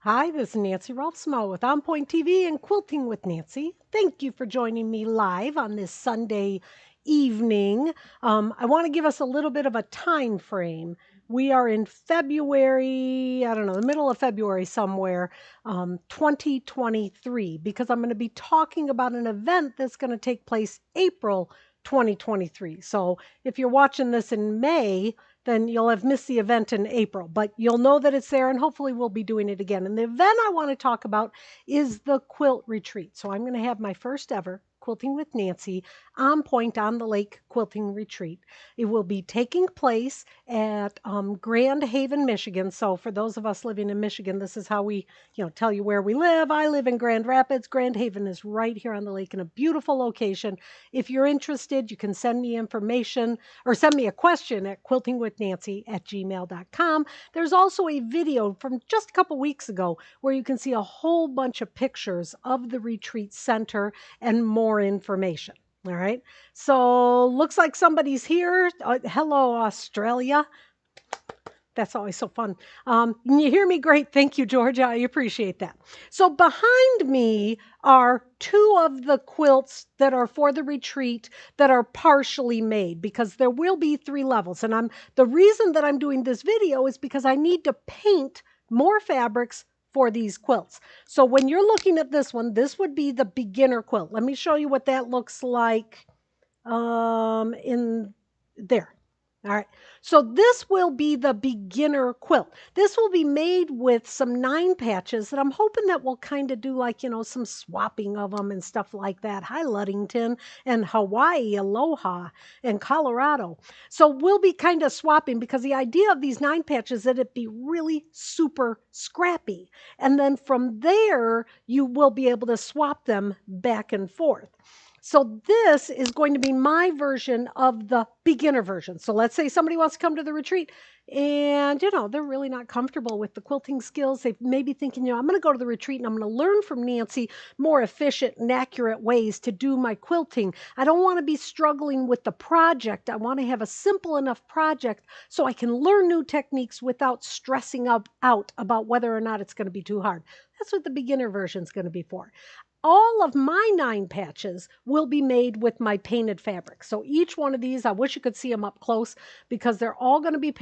Hi, this is Nancy Rolfsmo with On Point TV and Quilting with Nancy. Thank you for joining me live on this Sunday evening. I want to give us a little bit of a time frame. We are in February, I don't know, the middle of February somewhere, 2023, because I'm going to be talking about an event that's going to take place April 2023. So if you're watching this in May, then you'll have missed the event in April, but you'll know that it's there and hopefully we'll be doing it again. And the event I want to talk about is the quilt retreat. So I'm going to have my first ever Quilting with Nancy on Point on the Lake quilting retreat. It will be taking place at Grand Haven, Michigan. So for those of us living in Michigan, this is how we, tell you where we live. I live in Grand Rapids. Grand Haven is right here on the lake in a beautiful location. If you're interested, you can send me information or send me a question at quiltingwithnancy@gmail.com. There's also a video from just a couple weeks ago where you can see a whole bunch of pictures of the retreat center and more information. All right. So looks like somebody's here. Hello, Australia. That's always so fun. You hear me? Great. Thank you, Georgia. I appreciate that. So behind me are two of the quilts that are for the retreat that are partially made because there will be 3 levels. And the reason that I'm doing this video is because I need to paint more fabrics for these quilts. So when you're looking at this one, this would be the beginner quilt. Let me show you what that looks like in there. All right, so this will be the beginner quilt. This will be made with some 9 patches, and I'm hoping that we'll kind of do like, some swapping of them and stuff like that. Hi, Ludington, and Hawaii, aloha, and Colorado. So we'll be kind of swapping because the idea of these 9 patches is that it be really super scrappy. And then from there, you will be able to swap them back and forth. So this is going to be my version of the beginner version. So let's say somebody wants to come to the retreat and, they're really not comfortable with the quilting skills. They may be thinking, I'm going to go to the retreat and I'm going to learn from Nancy more efficient and accurate ways to do my quilting. I don't want to be struggling with the project. I want to have a simple enough project so I can learn new techniques without stressing out about whether or not it's going to be too hard. That's what the beginner version is going to be for. All of my 9 patches will be made with my painted fabric. So each one of these, I wish you could see them up close because they're all going to be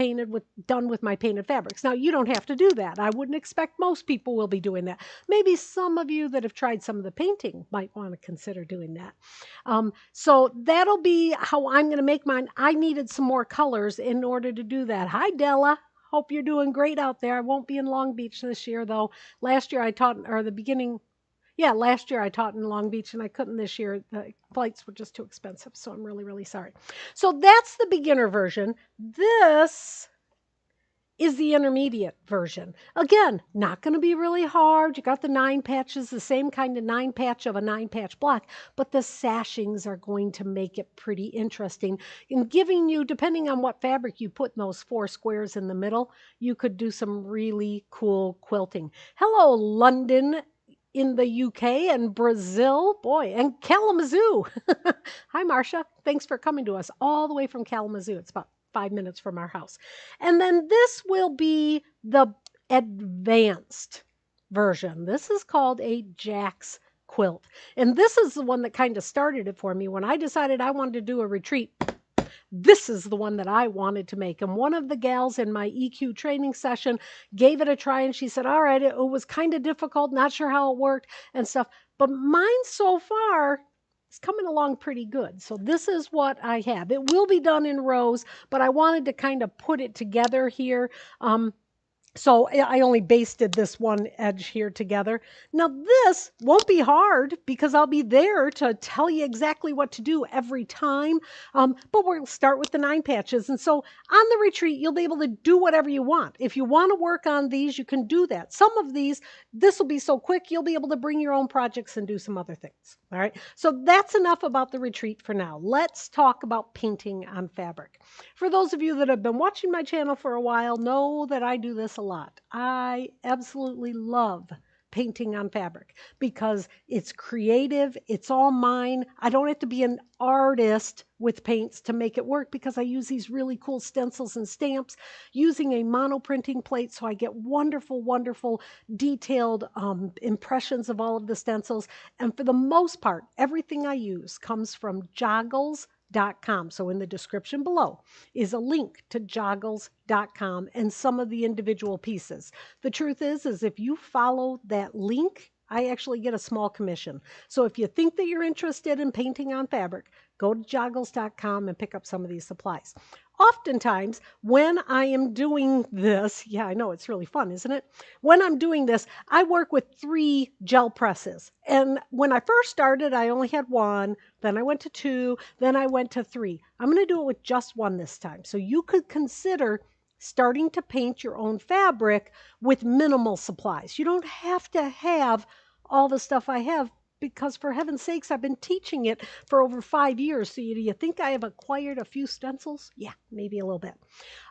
done with my painted fabrics. Now, you don't have to do that. I wouldn't expect most people will be doing that. Maybe some of you that have tried some of the painting might want to consider doing that. So that'll be how I'm going to make mine. I needed some more colors in order to do that. Hi, Della. Hope you're doing great out there. I won't be in Long Beach this year, though. Last year I taught, or the beginning, yeah, last year I taught in Long Beach and I couldn't this year. The flights were just too expensive. So I'm really, really sorry. So that's the beginner version. This is the intermediate version. Again, not going to be really hard. You got the 9 patches, the same kind of 9 patch of a 9 patch block, but the sashings are going to make it pretty interesting. In giving you, depending on what fabric you put in those 4 squares in the middle, you could do some really cool quilting. Hello, London in the UK and Brazil, boy, and Kalamazoo. Hi, Marcia. Thanks for coming to us all the way from Kalamazoo. It's about 5 minutes from our house. And then this will be the advanced version. This is called a Jack's quilt. And this is the one that kind of started it for me. When I decided I wanted to do a retreat, this is the one that I wanted to make. And one of the gals in my EQ training session gave it a try and she said, all right, it was kind of difficult, not sure how it worked and stuff. But mine so far is coming along pretty good. So this is what I have. It will be done in rows, but I wanted to kind of put it together here. So I only basted this one edge here together. Now this won't be hard because I'll be there to tell you exactly what to do every time. But we'll start with the 9 patches. And so on the retreat, you'll be able to do whatever you want. If you want to work on these, you can do that. Some of these, this will be so quick, you'll be able to bring your own projects and do some other things. All right. So that's enough about the retreat for now. Let's talk about painting on fabric. For those of you that have been watching my channel for a while, know that I do this a lot. I absolutely love painting on fabric because it's creative. It's all mine. I don't have to be an artist with paints to make it work because I use these really cool stencils and stamps using a monoprinting plate. So I get wonderful, wonderful detailed impressions of all of the stencils. And for the most part, everything I use comes from joggles.com. So in the description below is a link to joggles.com and some of the individual pieces. The truth is if you follow that link, I actually get a small commission. So if you think that you're interested in painting on fabric, go to joggles.com and pick up some of these supplies. Oftentimes, when I am doing this, yeah, I know it's really fun, isn't it? When I'm doing this, I work with 3 gel presses. And when I first started, I only had 1, then I went to 2, then I went to 3. I'm going to do it with just 1 this time. So you could consider starting to paint your own fabric with minimal supplies. You don't have to have all the stuff I have because for heaven's sakes, I've been teaching it for over 5 years. So do you think I have acquired a few stencils? Yeah, maybe a little bit.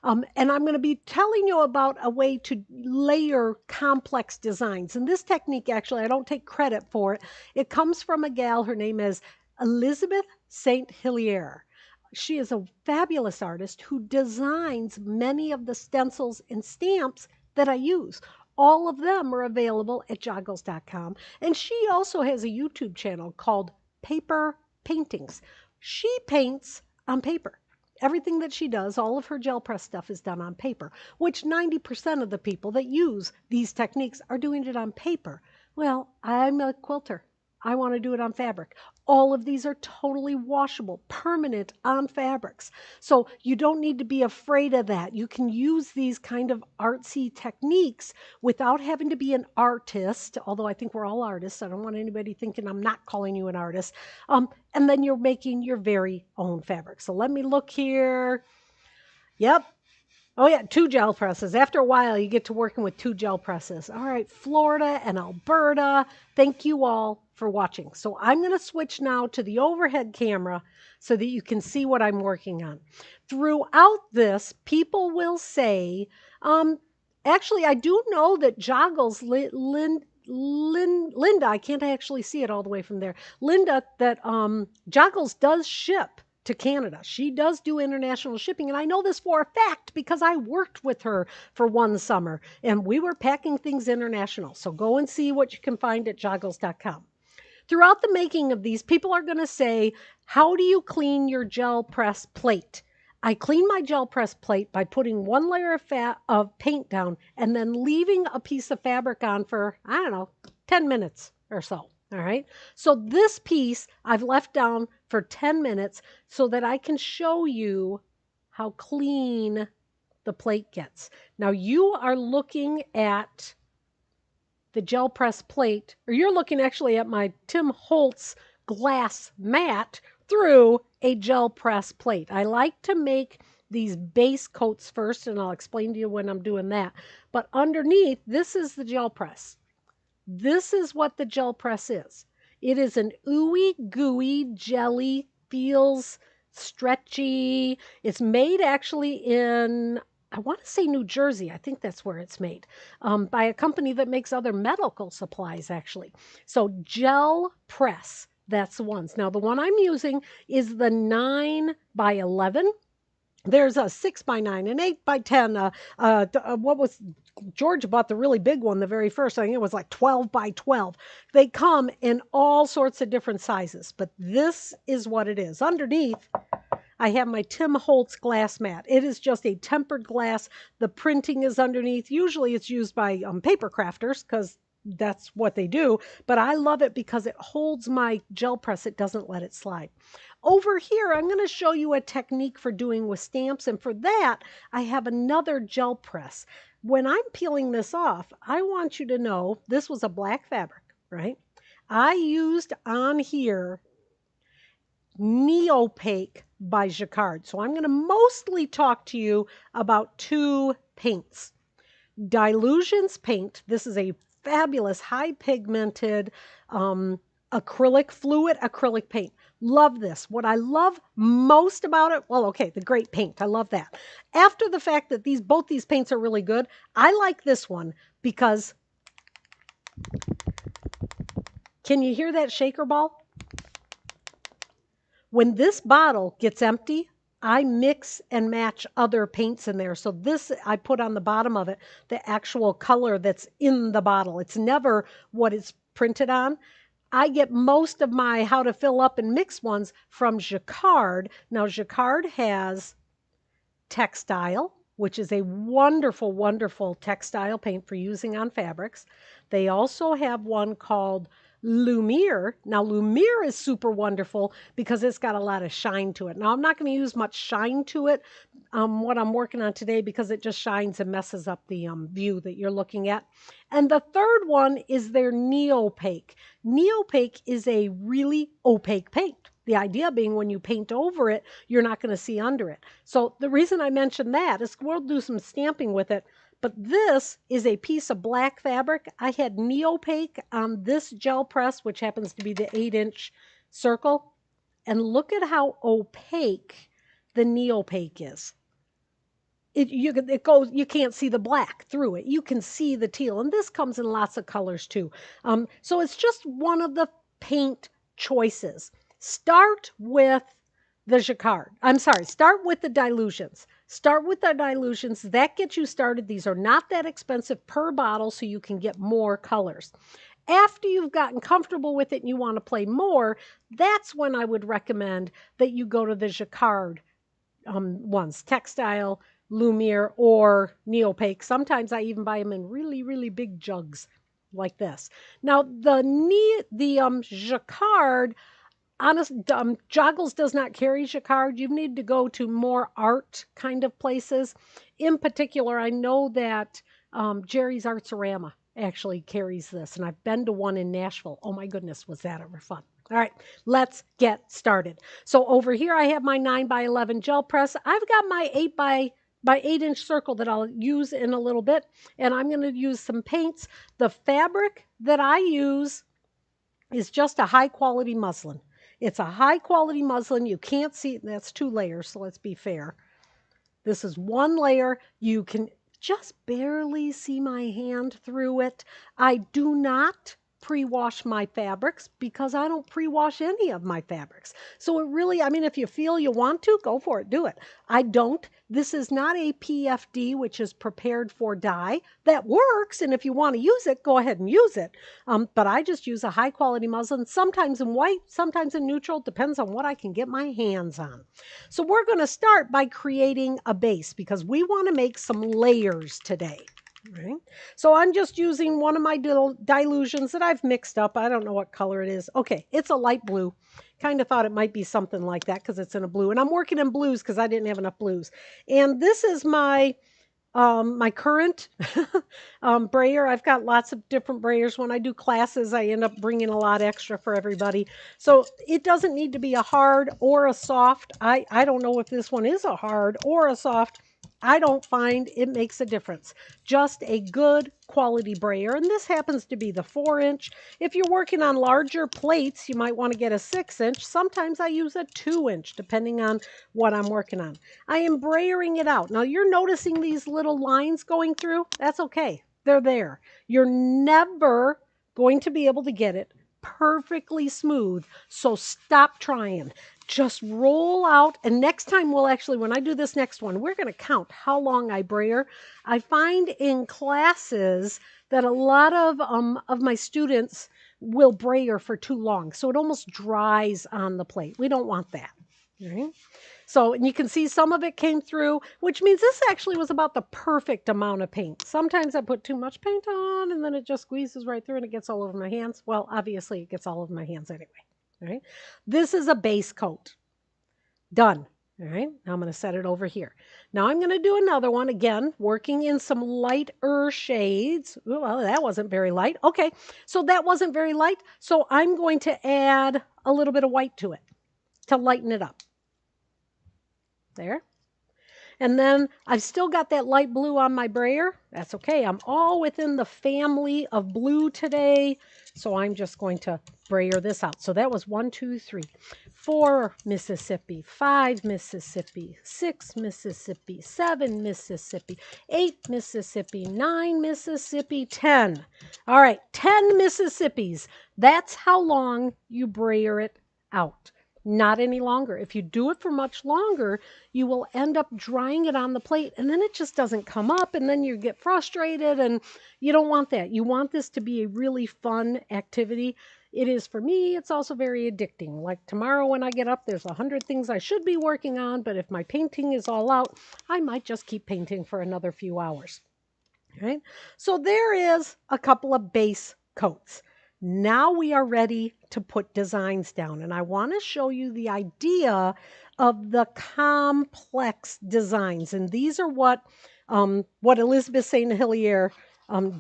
And I'm going to be telling you about a way to layer complex designs. And this technique, actually, I don't take credit for it. It comes from a gal. Her name is Elizabeth St. Hilaire. She is a fabulous artist who designs many of the stencils and stamps that I use. All of them are available at joggles.com. And she also has a YouTube channel called Paper Paintings. She paints on paper. Everything that she does, all of her gel press stuff is done on paper, which 90% of the people that use these techniques are doing it on paper. Well, I'm a quilter. I want to do it on fabric. All of these are totally washable, permanent on fabrics. So you don't need to be afraid of that. You can use these kind of artsy techniques without having to be an artist, although I think we're all artists. I don't want anybody thinking I'm not calling you an artist. And then you're making your very own fabric. So let me look here. Yep. Oh, yeah, 2 gel presses. After a while, you get to working with 2 gel presses. All right, Florida and Alberta, thank you all for watching. So I'm going to switch now to the overhead camera so that you can see what I'm working on. Throughout this, people will say, actually, I do know that Joggles, Linda, I can't actually see it all the way from there. Linda, that Joggles does ship to Canada. She does do international shipping, and I know this for a fact because I worked with her for 1 summer, and we were packing things international. So go and see what you can find at joggles.com. Throughout the making of these, people are going to say, how do you clean your gel press plate? I clean my gel press plate by putting 1 layer of paint down and then leaving a piece of fabric on for, I don't know, 10 minutes or so. All right. So this piece I've left down for 10 minutes so that I can show you how clean the plate gets. Now you are looking at the gel press plate, or you're looking actually at my Tim Holtz glass mat through a gel press plate. I like to make these base coats first, and I'll explain to you when I'm doing that. But underneath, this is the gel press. This is what the gel press is. It is an ooey gooey jelly, feels stretchy. It's made actually in, I want to say New Jersey. I think that's where it's made, by a company that makes other medical supplies actually. So gel press, that's the ones. Now the one I'm using is the 9 by 11. There's a 6 by 9, an 8 by 10. What was George bought the really big one, the very first. I think it was like 12 by 12. They come in all sorts of different sizes, but this is what it is. Underneath, I have my Tim Holtz glass mat. It is just a tempered glass. The printing is underneath. Usually it's used by paper crafters because that's what they do, but I love it because it holds my gel press. It doesn't let it slide. Over here, I'm going to show you a technique for doing with stamps, and for that, I have another gel press. When I'm peeling this off, I want you to know this was a black fabric, right? I used on here Neopaque by Jacquard. So I'm going to mostly talk to you about 2 paints. Dilutions paint. This is a fabulous high pigmented acrylic, fluid acrylic paint. Love this. What I love most about it, well, okay, the great paint. I love that. After the fact that both these paints are really good, I like this one because Can you hear that shaker ball? When this bottle gets empty, I mix and match other paints in there. So this, I put on the bottom of it, the actual color that's in the bottle. It's never what it's printed on. I get most of my how to fill up and mix ones from Jacquard. Now, Jacquard has textile, which is a wonderful, wonderful textile paint for using on fabrics. They also have one called Lumiere. Now, Lumiere is super wonderful because it's got a lot of shine to it. Now, I'm not going to use much shine to it, what I'm working on today, because it just shines and messes up the view that you're looking at. And the third one is their Neopaque. Neopaque is a really opaque paint. The idea being when you paint over it, you're not going to see under it. So the reason I mentioned that is we'll do some stamping with it. But this is a piece of black fabric. I had Neopaque on this gel press, which happens to be the 8-inch circle. And look at how opaque the Neopaque is. You can't see the black through it. You can see the teal. And this comes in lots of colors too. So it's just one of the paint choices. Start with the Jacquard. Start with the dilutions. Start with the dilutions. That gets you started. These are not that expensive per bottle, so you can get more colors. After you've gotten comfortable with it and you want to play more, that's when I would recommend that you go to the Jacquard ones, textile, Lumiere, or Neopaque. Sometimes I even buy them in really, really big jugs like this. Now, the Jacquard, Joggles does not carry Jacquard. You need to go to more art kind of places. In particular, I know that Jerry's Artsorama actually carries this, and I've been to one in Nashville. Oh my goodness, was that ever fun. All right, let's get started. So over here I have my 9x11 gel press. I've got my 8-inch circle that I'll use in a little bit, and I'm going to use some paints. The fabric that I use is just a high quality muslin. It's a high quality muslin. You can't see it. That's 2 layers, so let's be fair. This is 1 layer. You can just barely see my hand through it. I do not pre-wash my fabrics because I don't pre-wash any of my fabrics. So it really, if you feel you want to, go for it, do it. I don't. This is not a PFD, which is prepared for dye. That works, and if you want to use it, go ahead and use it. But I just use a high quality muslin, sometimes in white, sometimes in neutral, depends on what I can get my hands on. So we're going to start by creating a base because we want to make some layers today. Right. So I'm just using one of my dilutions that I've mixed up. I don't know what color it is. Okay, it's a light blue. Kind of thought it might be something like that because it's in a blue. And I'm working in blues because I didn't have enough blues. And this is my current brayer. I've got lots of different brayers. When I do classes, I end up bringing a lot extra for everybody. So it doesn't need to be a hard or a soft. I don't know if this one is a hard or a soft. I don't find it makes a difference. Just a good quality brayer. And this happens to be the 4-inch. If you're working on larger plates, you might want to get a 6-inch. Sometimes I use a 2-inch, depending on what I'm working on. I am brayering it out. Now you're noticing these little lines going through. That's okay. They're there. You're never going to be able to get it perfectly smooth. So stop trying. Just roll out. And next time when I do this next one, we're going to count how long I brayer. I find in classes that a lot of my students will brayer for too long. So it almost dries on the plate. We don't want that. All right. So, and you can see some of it came through, which means this actually was about the perfect amount of paint. Sometimes I put too much paint on and then it just squeezes right through and it gets all over my hands. Well, obviously it gets all over my hands anyway. All right. This is a base coat. Done. All right. Now I'm going to set it over here. Now I'm going to do another one again, working in some lighter shades. Ooh, well, that wasn't very light. Okay. So that wasn't very light. So I'm going to add a little bit of white to it to lighten it up. There. And then I've still got that light blue on my brayer. That's okay. I'm all within the family of blue today. So I'm just going to brayer this out. So that was 1, 2, 3, 4 Mississippi, 5 Mississippi, 6 Mississippi, 7 Mississippi, 8 Mississippi, 9 Mississippi, 10. All right, 10 Mississippis. That's how long you brayer it out. Not any longer. If you do it for much longer, you will end up drying it on the plate and then it just doesn't come up and then you get frustrated and you don't want that. You want this to be a really fun activity. It is for me. It's also very addicting. Like tomorrow when I get up, there's 100 things I should be working on, but if my painting is all out, I might just keep painting for another few hours. Right? So there is a couple of base coats. Now we are ready to put designs down. And I want to show you the idea of the complex designs. And these are what Elizabeth St. Hilaire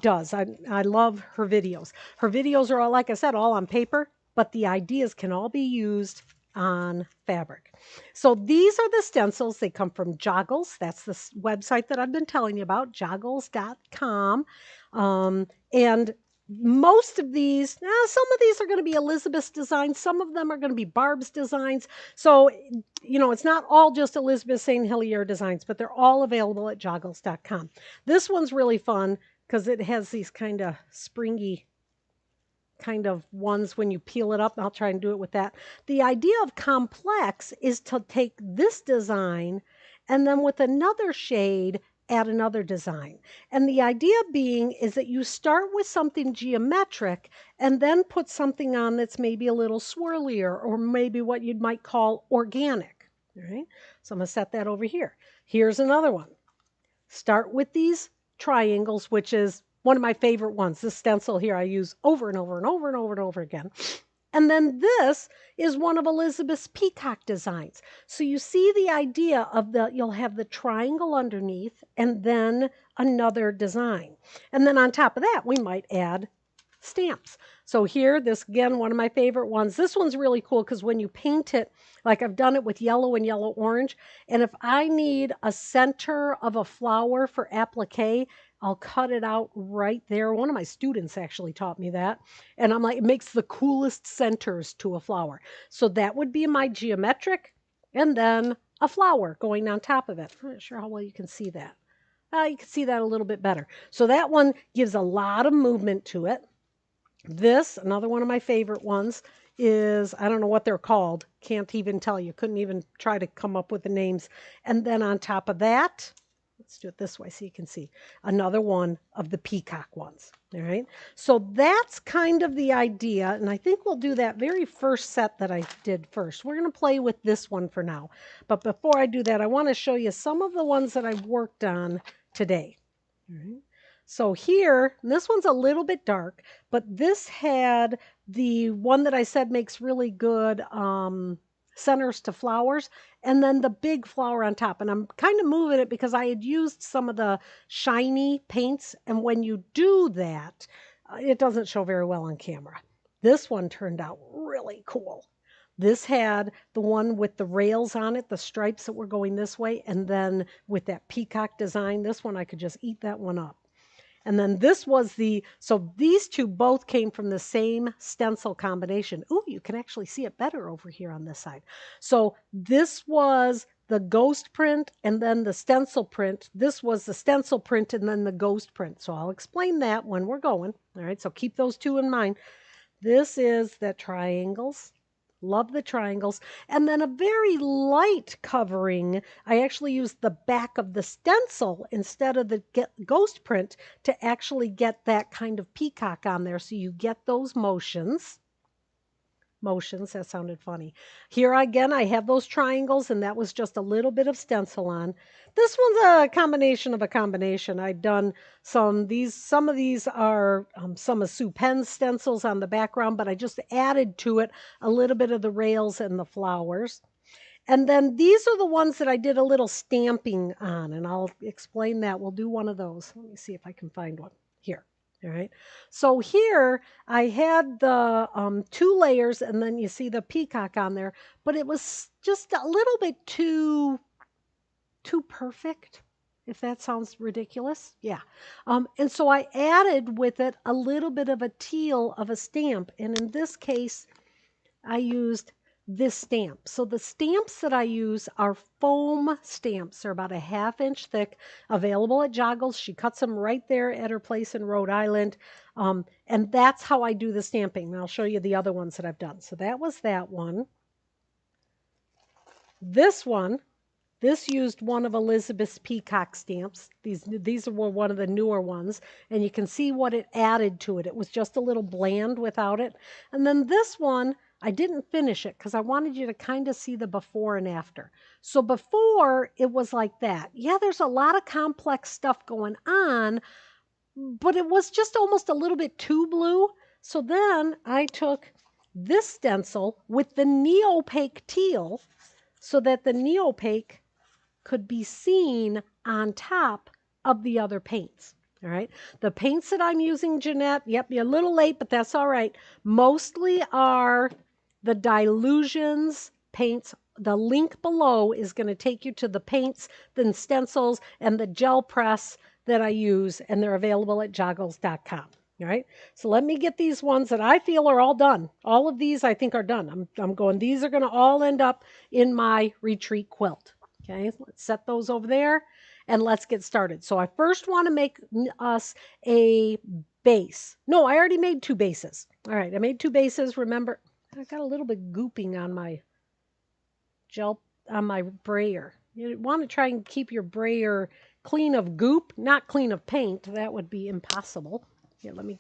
does. I love her videos. Her videos are all, like I said, all on paper, but the ideas can all be used on fabric. So these are the stencils. They come from Joggles. That's the website that I've been telling you about, joggles.com. And most of these, some of these are going to be Elizabeth's designs. Some of them are going to be Barb's designs. So, it's not all just Elizabeth St. Hilaire designs, but they're all available at joggles.com. This one's really fun because it has these kind of springy kind of ones when you peel it up. I'll try and do it with that. The idea of complex is to take this design and then with another shade add another design. And the idea being is that you start with something geometric and then put something on that's maybe a little swirlier or maybe what you might call organic. All right? So I'm going to set that over here. Here's another one. Start with these triangles, which is one of my favorite ones. This stencil here I use over and over and over and over and over again. And then this is one of Elizabeth's peacock designs. So you see the idea of you'll have the triangle underneath and then another design. And then on top of that, we might add stamps. So here, this again, one of my favorite ones. This one's really cool because when you paint it, like I've done it with yellow and yellow orange, and if I need a center of a flower for applique, I'll cut it out right there. One of my students actually taught me that. And I'm like, it makes the coolest centers to a flower. So that would be my geometric and then a flower going on top of it. I'm not sure how well you can see that. You can see that a little bit better. So that one gives a lot of movement to it. This, another one of my favorite ones, is, I don't know what they're called. Can't even tell you. Couldn't even try to come up with the names. And then on top of that, let's do it this way so you can see. Another one of the peacock ones. All right. So that's kind of the idea. And I think we'll do that very first set that I did first. We're going to play with this one for now. But before I do that, I want to show you some of the ones that I've worked on today. All right. So here, this one's a little bit dark, but this had the one that I said makes really good centers to flowers, and then the big flower on top. And I'm kind of moving it because I had used some of the shiny paints, and when you do that, it doesn't show very well on camera. This one turned out really cool. This had the one with the rails on it, the stripes that were going this way, and then with that peacock design, this one I could just eat that one up. And then this was so these two both came from the same stencil combination. Ooh, you can actually see it better over here on this side. So this was the ghost print and then the stencil print. This was the stencil print and then the ghost print. So I'll explain that when we're going. All right, so keep those two in mind. This is the triangles. Love the triangles. And then a very light covering. I actually used the back of the stencil instead of the ghost print to actually get that kind of peacock on there. So you get those motions. Motions, that sounded funny. Here again, I have those triangles, and that was just a little bit of stencil on. This one's a combination of a combination. I've done some of these are some of Sue Penn's stencils on the background, but I just added to it a little bit of the rails and the flowers. And then these are the ones that I did a little stamping on, and I'll explain that. We'll do one of those. Let me see if I can find one here. All right. So here I had the 2 layers and then you see the peacock on there, but it was just a little bit too too perfect, if that sounds ridiculous. Yeah. And so I added with it a little bit of a teal of a stamp. And in this case, I used this stamp. So the stamps that I use are foam stamps. They're about a 1/2 inch thick, available at Joggles. She cuts them right there at her place in Rhode Island. And that's how I do the stamping. And I'll show you the other ones that I've done. So that was that one. This one, this used one of Elizabeth's peacock stamps. These were one of the newer ones, and you can see what it added to it. It was just a little bland without it. And then this one, I didn't finish it because I wanted you to kind of see the before and after. So before, it was like that. Yeah, there's a lot of complex stuff going on, but it was just almost a little bit too blue. So then I took this stencil with the neopaque teal so that the neopaque could be seen on top of the other paints. All right. The paints that I'm using, Jeanette, yep, you're a little late, but that's all right. Mostly are the Dilutions paints. The link below is going to take you to the paints, the stencils, and the gel press that I use, and they're available at joggles.com. All right. So let me get these ones that I feel are all done. All of these I think are done. I'm going, these are going to all end up in my retreat quilt. Okay, let's set those over there and let's get started. So I first want to make us a base. No, I already made 2 bases. All right, I made 2 bases. Remember, I got a little bit gooping on my gel, on my brayer. You want to try and keep your brayer clean of goop, not clean of paint. That would be impossible. Here, let me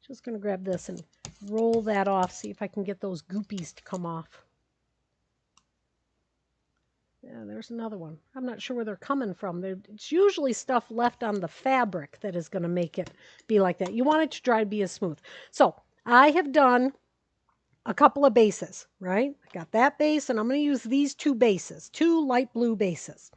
just going to grab this and roll that off, see if I can get those goopies to come off. Yeah, there's another one. I'm not sure where they're coming from. It's usually stuff left on the fabric that is going to make it be like that. You want it to dry to be as smooth. So I have done a couple of bases, right? I got that base, and I'm going to use these 2 bases, 2 light blue bases.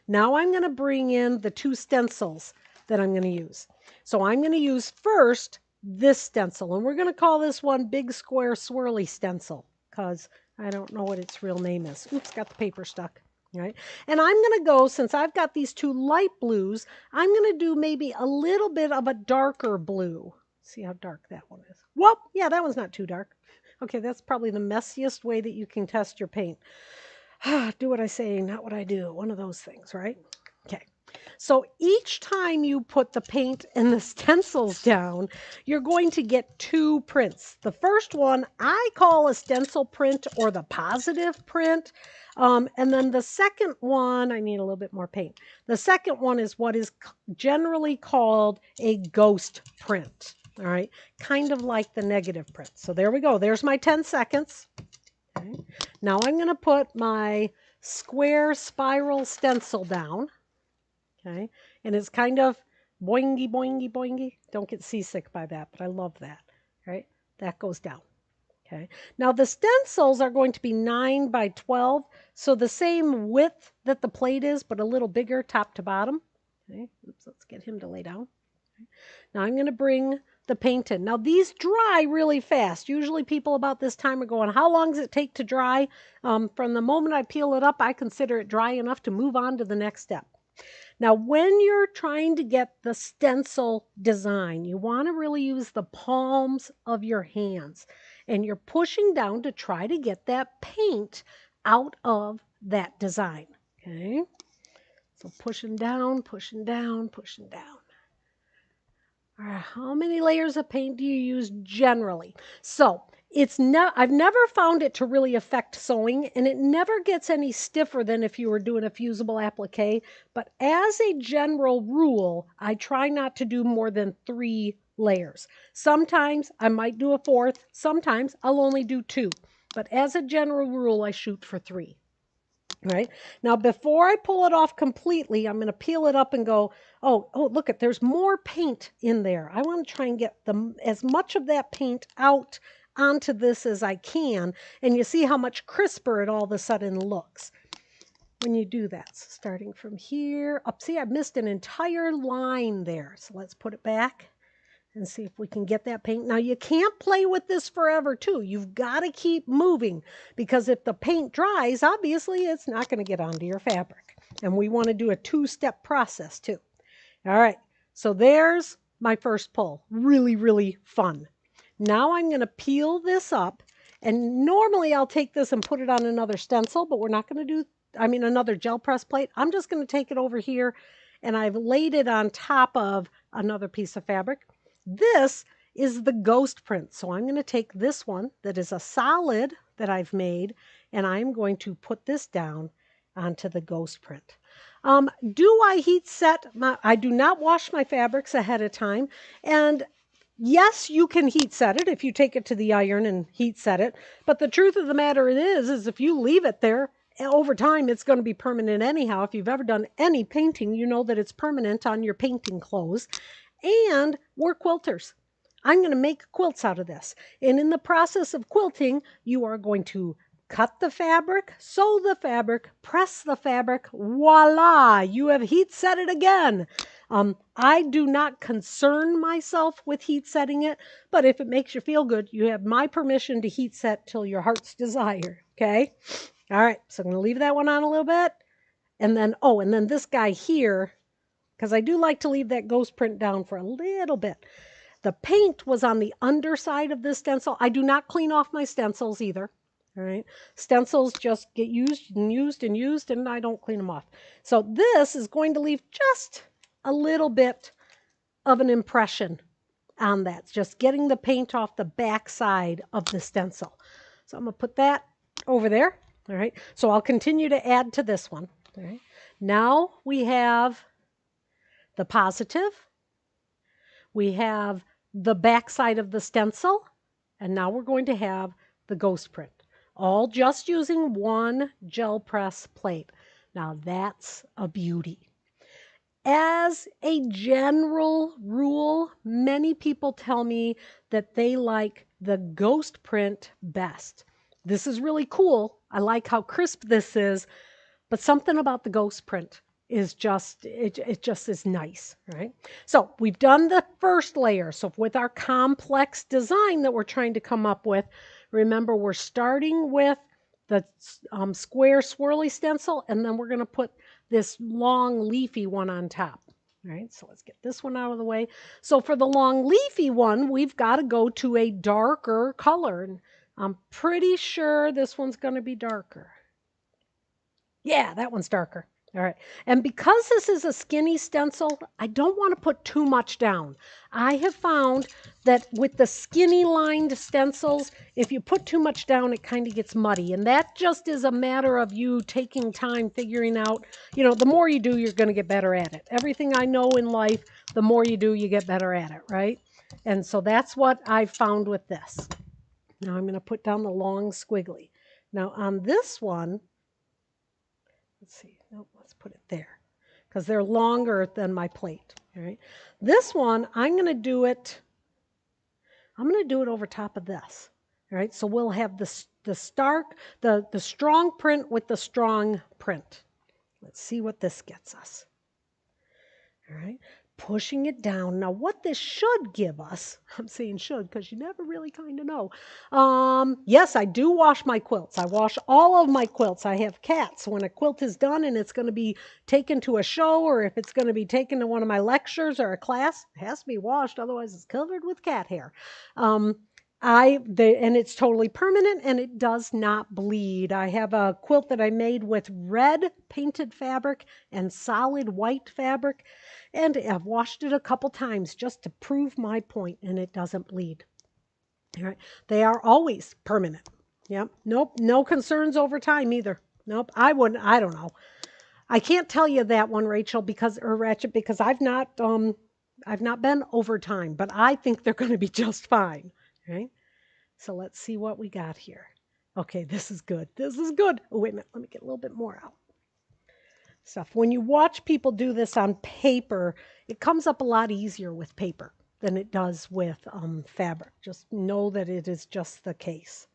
Now I'm going to bring in the 2 stencils that I'm going to use. So I'm going to use first this stencil, and we're going to call this one Big Square Swirly Stencil because I don't know what its real name is. Oops, got the paper stuck. Right? And I'm going to go, since I've got these 2 light blues, I'm going to do maybe a little bit of a darker blue. See how dark that one is. Well, yeah, that one's not too dark. Okay, that's probably the messiest way that you can test your paint. Do what I say, not what I do. One of those things, right? Okay. So each time you put the paint and the stencils down, you're going to get 2 prints. The first one I call a stencil print or the positive print. And then the second one, I need a little bit more paint. The second one is what is generally called a ghost print. All right, kind of like the negative print. So there we go. There's my 10 seconds. Okay. Now I'm going to put my square spiral stencil down. Okay, and it's kind of boingy, boingy, boingy. Don't get seasick by that, but I love that. Right, that goes down. Okay, now the stencils are going to be 9 by 12, so the same width that the plate is, but a little bigger top to bottom. Okay, oops, let's get him to lay down. Okay. Now I'm going to bring the paint in. Now these dry really fast. Usually people about this time are going, how long does it take to dry? From the moment I peel it up, I consider it dry enough to move on to the next step. Now, when you're trying to get the stencil design, you want to really use the palms of your hands, and you're pushing down to try to get that paint out of that design. Okay, so pushing down, pushing down, pushing down. All right, how many layers of paint do you use generally? So I've never found it to really affect sewing, and it never gets any stiffer than if you were doing a fusible applique. But as a general rule, I try not to do more than 3 layers. Sometimes I might do a 4th. Sometimes I'll only do 2. But as a general rule, I shoot for 3. Right now, before I pull it off completely, I'm going to peel it up and go, oh, look at, there's more paint in there. I want to try and get as much of that paint out onto this as I can. And you see how much crisper it all of a sudden looks when you do that. So starting from here up, see, I missed an entire line there. So let's put it back and see if we can get that paint. Now you can't play with this forever too. You've got to keep moving because if the paint dries, obviously it's not going to get onto your fabric. And we want to do a 2-step process too. All right, so there's my first pull. Really, really fun. Now I'm going to peel this up, and normally I'll take this and put it on another stencil, but we're not going to do, another gel press plate. I'm just going to take it over here, and I've laid it on top of another piece of fabric. This is the ghost print, so I'm going to take this one that is a solid that I've made, and I'm going to put this down onto the ghost print. Do I heat set? I do not wash my fabrics ahead of time, and yes, you can heat set it if you take it to the iron and heat set it. But the truth of the matter is if you leave it there, over time, it's going to be permanent anyhow. If you've ever done any painting, you know that it's permanent on your painting clothes. And we're quilters. I'm going to make quilts out of this. And in the process of quilting, you are going to cut the fabric, sew the fabric, press the fabric. Voila! You have heat set it again. I do not concern myself with heat setting it, but if it makes you feel good, you have my permission to heat set till your heart's desire, okay? All right, so I'm going to leave that one on a little bit. And then, and then this guy here, because I do like to leave that ghost print down for a little bit. The paint was on the underside of this stencil. I do not clean off my stencils either. All right. Stencils just get used and used and used, and I don't clean them off. So this is going to leave just a little bit of an impression on that. It's just getting the paint off the back side of the stencil. So I'm going to put that over there. All right. So I'll continue to add to this one. All right. Now we have the positive. We have the back side of the stencil. And now we're going to have the ghost print. All just using one gel press plate. Now that's a beauty. As a general rule, many people tell me that they like the ghost print best. This is really cool. I like how crisp this is, but something about the ghost print is just, it just is nice, right? So we've done the first layer. So with our complex design that we're trying to come up with, remember we're starting with the square swirly stencil, and then we're going to put this long leafy one on top. All right, so let's get this one out of the way. So for the long leafy one, we've got to go to a darker color. And I'm pretty sure this one's going to be darker. Yeah, that one's darker. All right. And because this is a skinny stencil, I don't want to put too much down. I have found that with the skinny lined stencils, if you put too much down, it kind of gets muddy. And that just is a matter of you taking time figuring out, the more you do, you're going to get better at it. Everything I know in life, the more you do, you get better at it, right? And so that's what I've found with this. Now I'm going to put down the long squiggly. Now on this one, let's see. Nope, let's put it there because they're longer than my plate. All right. This one, I'm going to do it over top of this. All right. So we'll have the strong print with the strong print. Let's see what this gets us. All right. Pushing it down. Now, what this should give us, I'm saying should because you never really kind of know. Yes, I do wash my quilts. I wash all of my quilts. I have cats. When a quilt is done and it's going to be taken to a show, or if it's going to be taken to one of my lectures or a class, it has to be washed. Otherwise, it's covered with cat hair. And it's totally permanent and it does not bleed. I have a quilt that I made with red painted fabric and solid white fabric, and I've washed it a couple times just to prove my point, and it doesn't bleed. All right. They are always permanent. Yep. Nope. No concerns over time either. Nope. I don't know. I can't tell you that one, Rachel, because I've not been over time, but I think they're going to be just fine. Right? So let's see what we got here. Okay, this is good. This is good. Oh, wait a minute. Let me get a little bit more out. Stuff. When you watch people do this on paper, it comes up a lot easier with paper than it does with fabric. Just know that it is just the case.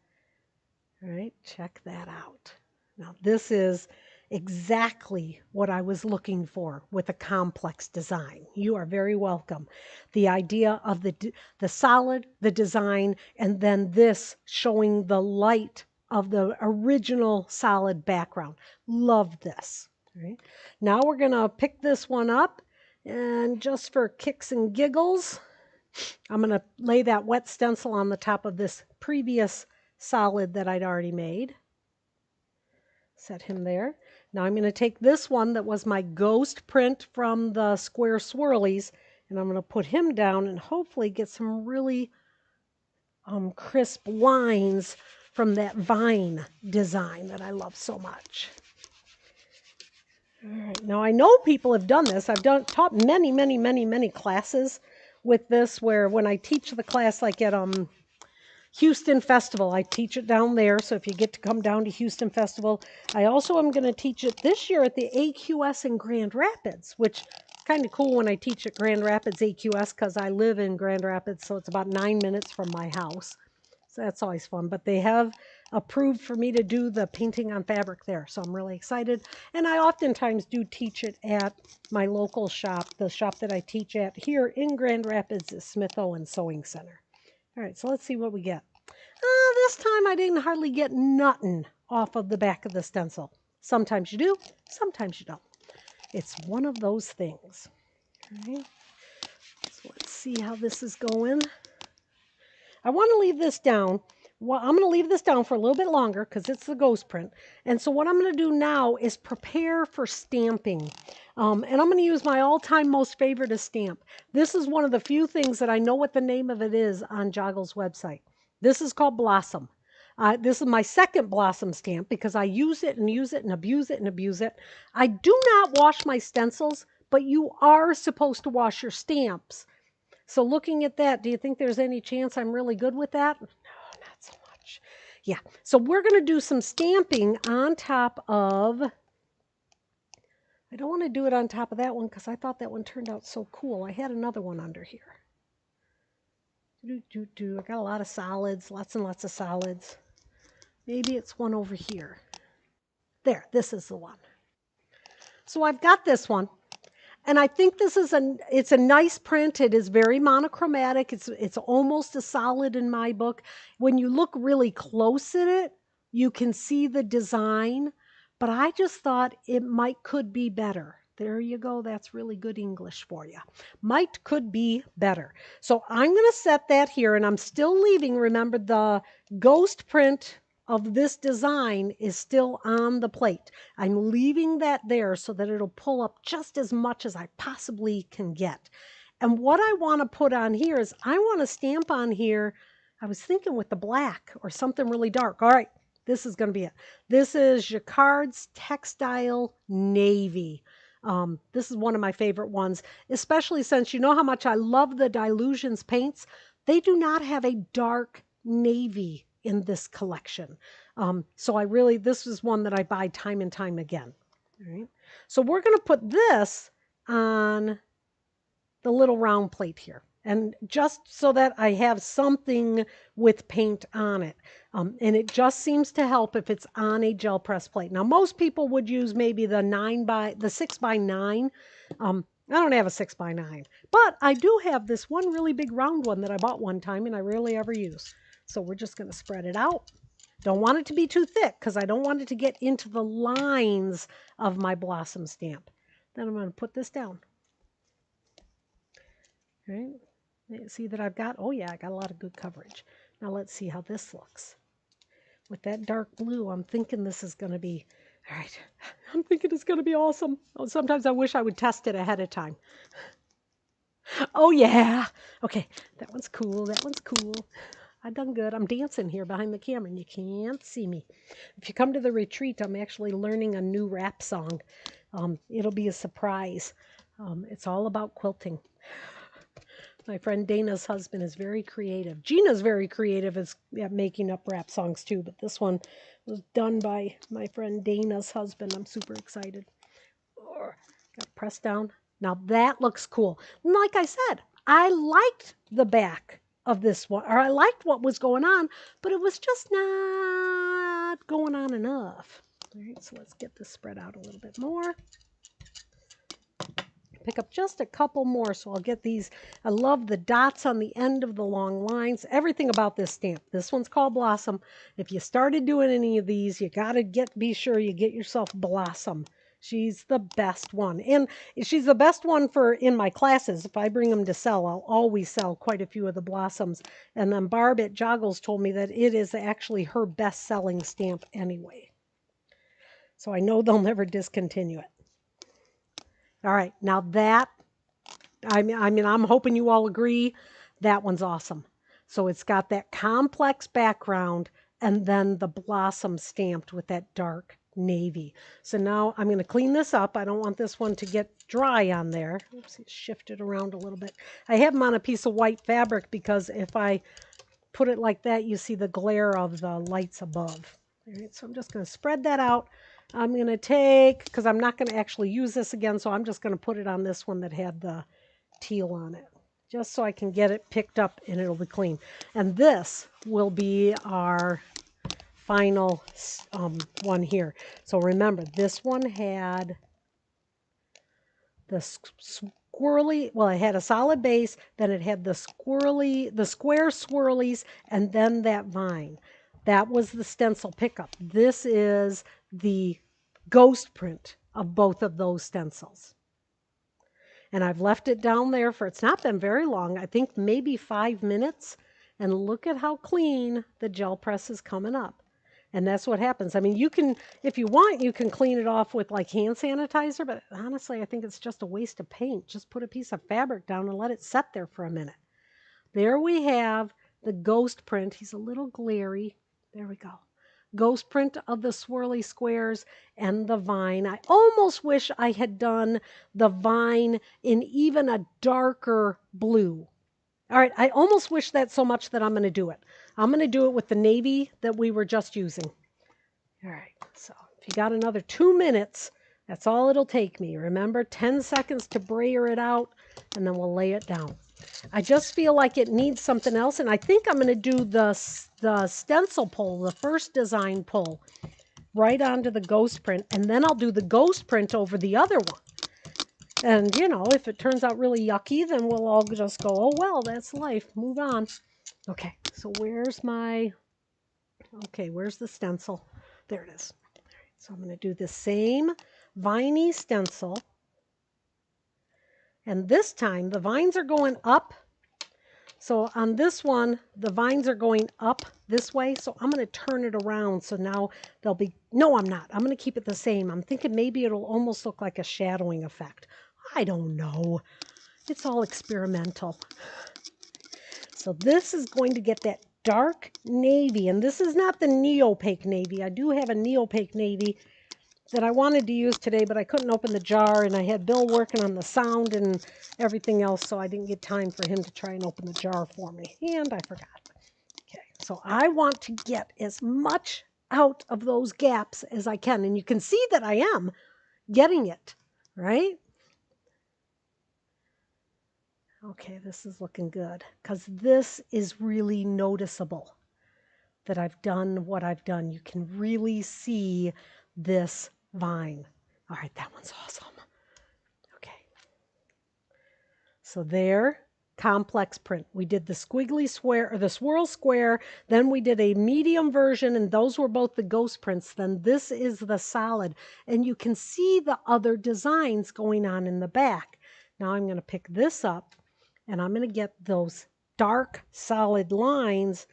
All right, check that out. Now this is exactly what I was looking for with a complex design. You are very welcome. The idea of the solid, the design, and then this showing the light of the original solid background. Love this. All right. Now we're going to pick this one up, and just for kicks and giggles, I'm going to lay that wet stencil on the top of this previous solid that I'd already made. Set him there. Now I'm going to take this one that was my ghost print from the square swirlies, and I'm going to put him down and hopefully get some really crisp lines from that vine design that I love so much. All right. Now I know people have done this. I've taught many classes with this, where when I teach the class, like at Houston Festival, I teach it down there. So if you get to come down to Houston Festival, I also am going to teach it this year at the AQS in Grand Rapids, which is kind of cool when I teach at Grand Rapids AQS, because I live in Grand Rapids, so it's about 9 minutes from my house. So that's always fun. But they have approved for me to do the painting on fabric there, so I'm really excited. And I oftentimes do teach it at my local shop. The shop that I teach at here in Grand Rapids is Smith Owen Sewing Center. All right, so let's see what we get. This time I didn't hardly get nothing off of the back of the stencil. Sometimes you do, sometimes you don't. It's one of those things. All right, so let's see how this is going. I want to leave this down. Well, I'm going to leave this down for a little bit longer because it's the ghost print. And so what I'm going to do now is prepare for stamping. And I'm going to use my all-time most favorite to stamp. This is one of the few things that I know what the name of it is on Joggle's website. This is called Blossom. This is my second Blossom stamp because I use it and use it and abuse it and abuse it. I do not wash my stencils, but you are supposed to wash your stamps. So looking at that, do you think there's any chance I'm really good with that? No, not so much. Yeah, so we're going to do some stamping on top of, I don't want to do it on top of that one because I thought that one turned out so cool. I had another one under here. I got a lot of solids, lots and lots of solids. Maybe it's one over here. There, this is the one. So I've got this one. And I think this is it's a nice print. It is very monochromatic. It's almost a solid in my book. When you look really close at it, you can see the design, but I just thought it could be better. There you go. That's really good English for you. Could be better. So I'm going to set that here, and I'm still leaving, remember, the ghost print of this design is still on the plate. I'm leaving that there so that it'll pull up just as much as I possibly can get. And what I want to put on here is I want to stamp on here, I was thinking with the black or something really dark. All right, this is going to be it. This is Jacquard's Textile Navy. This is one of my favorite ones, especially since you know how much I love the Dilutions paints. They do not have a dark navy in this collection. So this is one that I buy time and time again. All right. So we're going to put this on the little round plate here. And just so that I have something with paint on it. And it just seems to help if it's on a gel press plate. Now, most people would use maybe the 6x9. I don't have a 6x9, but I do have this one really big round one that I bought one time and I rarely ever use. So we're just going to spread it out. Don't want it to be too thick because I don't want it to get into the lines of my Blossom stamp. Then I'm going to put this down. All right. See that I've got, oh yeah, I got a lot of good coverage. Now let's see how this looks. With that dark blue, I'm thinking this is going to be, all right, I'm thinking it's going to be awesome. Oh, sometimes I wish I would test it ahead of time. Oh yeah. Okay, that one's cool, that one's cool. I done good. I'm dancing here behind the camera and you can't see me. If you come to the retreat, I'm actually learning a new rap song. It'll be a surprise. It's all about quilting. My friend Dana's husband is very creative. Gina's very creative at making up rap songs too, but this one was done by my friend Dana's husband. I'm super excited. Got to press down. Now that looks cool. And like I said, I liked the back of this one, or I liked what was going on, but it was just not going on enough. All right, so let's get this spread out a little bit more. Pick up just a couple more, so I'll get these. I love the dots on the end of the long lines. Everything about this stamp. This one's called Blossom. If you started doing any of these, you got to be sure you get yourself Blossom. She's the best one. And she's the best one for in my classes. If I bring them to sell, I'll always sell quite a few of the Blossoms. And then Barb at Joggles told me that it is actually her best-selling stamp anyway. So I know they'll never discontinue it. All right, now that, I mean, I'm hoping you all agree, that one's awesome. So it's got that complex background and then the blossom stamped with that dark navy. So now I'm going to clean this up. I don't want this one to get dry on there. Oops, shift it around a little bit. I have them on a piece of white fabric because if I put it like that, you see the glare of the lights above. All right, so I'm just going to spread that out. I'm going to take, because I'm not going to actually use this again, so I'm just going to put it on this one that had the teal on it, just so I can get it picked up and it'll be clean. And this will be our final one here. So remember, this one had the squirrely, well, it had a solid base, then it had the square swirlies, and then that vine. That was the stencil pickup. This is the ghost print of both of those stencils. And I've left it down there for, it's not been very long, I think maybe 5 minutes. And look at how clean the gel press is coming up. And that's what happens. I mean, you can, if you want, you can clean it off with like hand sanitizer, but honestly, I think it's just a waste of paint. Just put a piece of fabric down and let it set there for a minute. There we have the ghost print. He's a little glary. There we go. Ghost print of the swirly squares and the vine. I almost wish I had done the vine in even a darker blue. All right, I almost wish that so much that I'm going to do it. I'm going to do it with the navy that we were just using. All right, so if you got another 2 minutes, that's all it'll take me. Remember, 10 seconds to brayer it out, and then we'll lay it down. I just feel like it needs something else, and I think I'm going to do the stencil pull, the first design pull, right onto the ghost print, and then I'll do the ghost print over the other one. And, you know, if it turns out really yucky, then we'll all just go, oh, well, that's life. Move on. Okay, so where's the stencil? There it is. All right, so I'm going to do the same viney stencil. And this time, the vines are going up. So on this one, the vines are going up this way. So I'm going to turn it around. So now they'll be, no, I'm not. I'm going to keep it the same. I'm thinking maybe it'll almost look like a shadowing effect. I don't know. It's all experimental. So this is going to get that dark navy. And this is not the neopaque navy. I do have a neopaque navy that I wanted to use today, but I couldn't open the jar, and I had Bill working on the sound and everything else, so I didn't get time for him to try and open the jar for me, and I forgot. Okay, so I want to get as much out of those gaps as I can, and you can see that I am getting it, right? Okay, this is looking good, because this is really noticeable that I've done what I've done. You can really see this vine. All right, that one's awesome. Okay. So there, complex print. We did the squiggly square, or the swirl square, then we did a medium version, and those were both the ghost prints. Then this is the solid, and you can see the other designs going on in the back. Now I'm going to pick this up, and I'm going to get those dark solid lines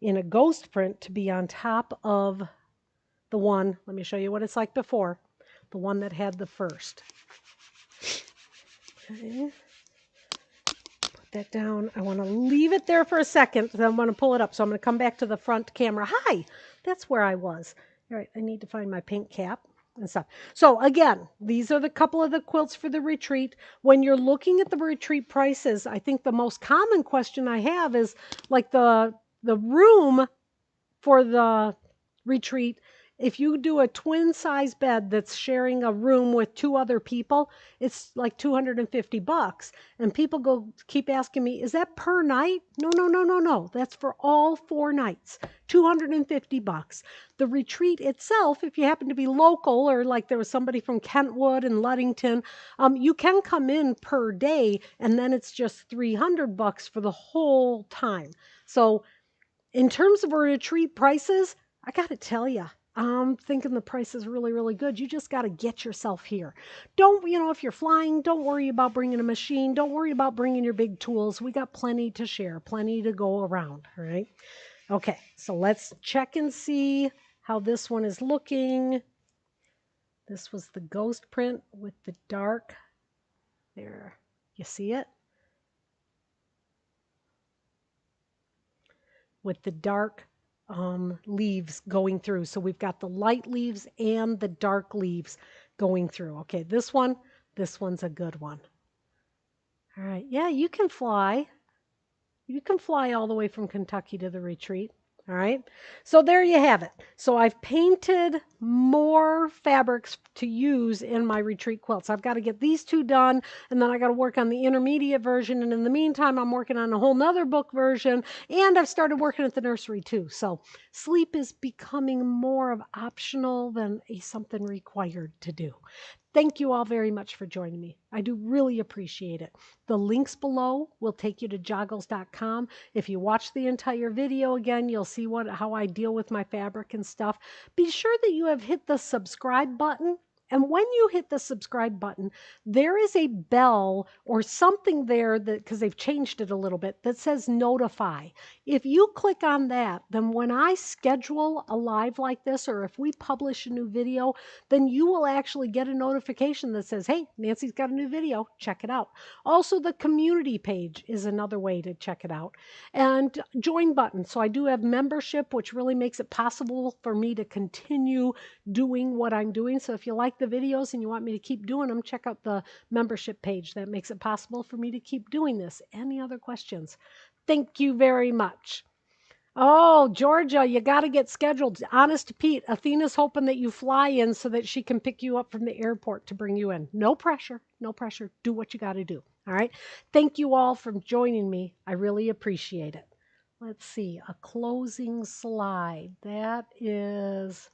in a ghost print to be on top of the one, let me show you what it's like before, the one that had the first. Okay. Put that down. I want to leave it there for a second, then I'm going to pull it up. So I'm going to come back to the front camera. Hi, that's where I was. All right, I need to find my pink cap and stuff. So again, these are the couple of the quilts for the retreat. When you're looking at the retreat prices, I think the most common question I have is like the room for the retreat If you do a twin size bed that's sharing a room with 2 other people, it's like $250. And people keep asking me, is that per night? No, no, no, no, no. That's for all 4 nights. $250. The retreat itself, if you happen to be local or like there was somebody from Kentwood and Ludington, you can come in per day and then it's just $300 for the whole time. So in terms of a retreat prices, I got to tell you, I'm thinking the price is really, really good. You just got to get yourself here. Don't, if you're flying, don't worry about bringing a machine. Don't worry about bringing your big tools. We got plenty to share, plenty to go around. All right. Okay. So let's check and see how this one is looking. This was the ghost print with the dark. There. You see it? With the dark leaves going through. So we've got the light leaves and the dark leaves going through. Okay, this one's a good one. All right, yeah, you can fly. You can fly all the way from Kentucky to the retreat. All right. So there you have it. So I've painted more fabrics to use in my retreat quilts. I've got to get these 2 done, and then I got to work on the intermediate version. And in the meantime, I'm working on a whole nother book version, and I've started working at the nursery too. So sleep is becoming more of optional than something required to do. Thank you all very much for joining me. I do really appreciate it. The links below will take you to joggles.com. If you watch the entire video again, you'll see how I deal with my fabric and stuff. Be sure that you have hit the subscribe button. And when you hit the subscribe button, there is a bell or something there because they've changed it a little bit, that says notify. If you click on that, then when I schedule a live like this, or if we publish a new video, then you will actually get a notification that says, hey, Nancy's got a new video, check it out. Also, the community page is another way to check it out. And join button. So I do have membership, which really makes it possible for me to continue doing what I'm doing. So if you like the videos and you want me to keep doing them, check out the membership page. That makes it possible for me to keep doing this. Any other questions? Thank you very much. Oh, Georgia, you got to get scheduled. Honest to Pete, Athena's hoping that you fly in so that she can pick you up from the airport to bring you in. No pressure. No pressure. Do what you got to do. All right. Thank you all for joining me. I really appreciate it. Let's see. A closing slide. That is